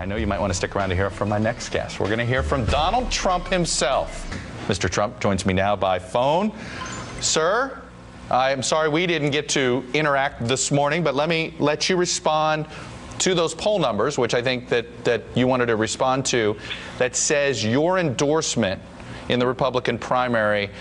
I know you might want to stick around to hear from my next guest. We're going to hear from Donald Trump himself. Mr. Trump joins me now by phone. Sir, I'm sorry we didn't get to interact this morning, but let me let you respond to those poll numbers, which I think that you wanted to respond to, that says your endorsement in the Republican primary,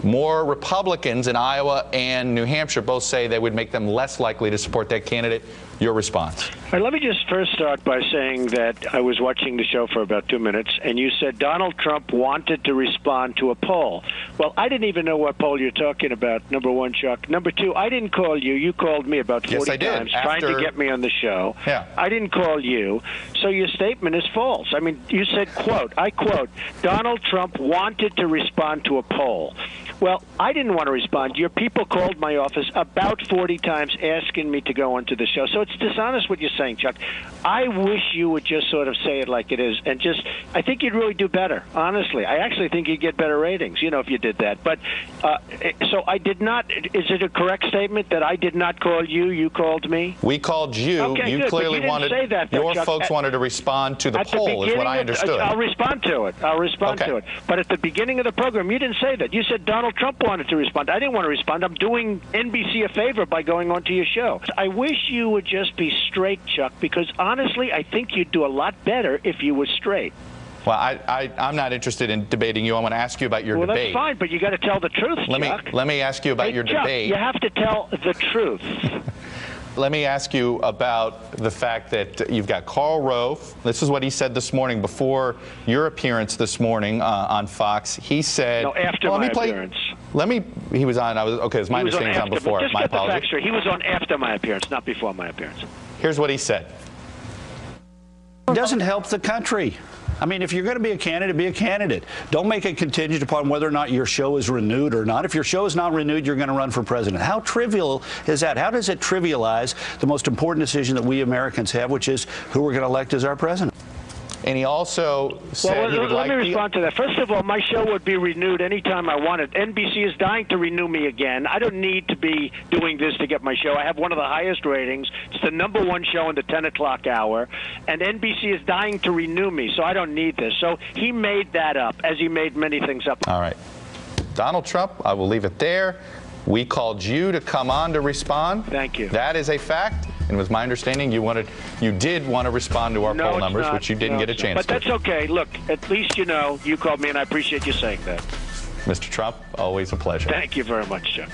more Republicans in Iowa and New Hampshire both say they would make them less likely to support that candidate. Your response? All right, let me just first start by saying that I was watching the show for about 2 minutes, and you said Donald Trump wanted to respond to a poll. Well, I didn't even know what poll you're talking about, number one, Chuck. Number two, I didn't call you. You called me about 40 times trying to get me on the show. Yeah. I didn't call you, so your statement is false. I mean, you said, quote, I quote, Donald Trump wanted to respond to a poll. Well, I didn't want to respond. Your people called my office about 40 times asking me to go onto the show. So it's dishonest what you're saying, Chuck. I wish you would just sort of say it like it is and just, I think you'd really do better, honestly. I actually think you'd get better ratings, if you did that. But so I did not, is it a correct statement that I did not call you, you called me? We called you. Okay, you good, clearly wanted, say that, though, your Chuck. folks wanted to respond to the poll, is what I understood. I'll respond to it. To it. But at the beginning of the program, you didn't say that. You said Donald Trump wanted to respond. I didn't want to respond. I'm doing NBC a favor by going onto your show. I wish you would just be straight, Chuck, because honestly, I think you'd do a lot better if you were straight. Well, I'm not interested in debating you. I want to ask you about your debate. Well, that's fine, but you got to tell the truth, Chuck. Let me ask you about your Chuck, debate. You have to tell the truth. Let me ask you about the fact that you've got Karl Rove. This is what he said this morning before your appearance this morning on Fox. He said, "No, after my appearance." He was on. Okay, it's my understanding he was on before. Just my get apologies. The facts straight. He was on after my appearance, not before my appearance. Here's what he said. It doesn't help the country. I mean, if you're going to be a candidate, be a candidate. Don't make it contingent upon whether or not your show is renewed or not. If your show is not renewed, you're going to run for president. How trivial is that? How does it trivialize the most important decision that we Americans have, which is who we're going to elect as our president? And he also said he would let me respond to that. First of all, my show would be renewed anytime I wanted. NBC is dying to renew me again. I don't need to be doing this to get my show. I have one of the highest ratings. It's the #1 show in the 10 o'clock hour. And NBC is dying to renew me, so I don't need this. So he made that up, as he made many things up. All right. Donald Trump, I will leave it there. We called you to come on to respond. Thank you. That is a fact. And it was my understanding you did want to respond to our poll numbers, which you didn't get a chance to. But that's okay. Look, at least you called me, and I appreciate you saying that. Mr. Trump, always a pleasure. Thank you very much, Chuck.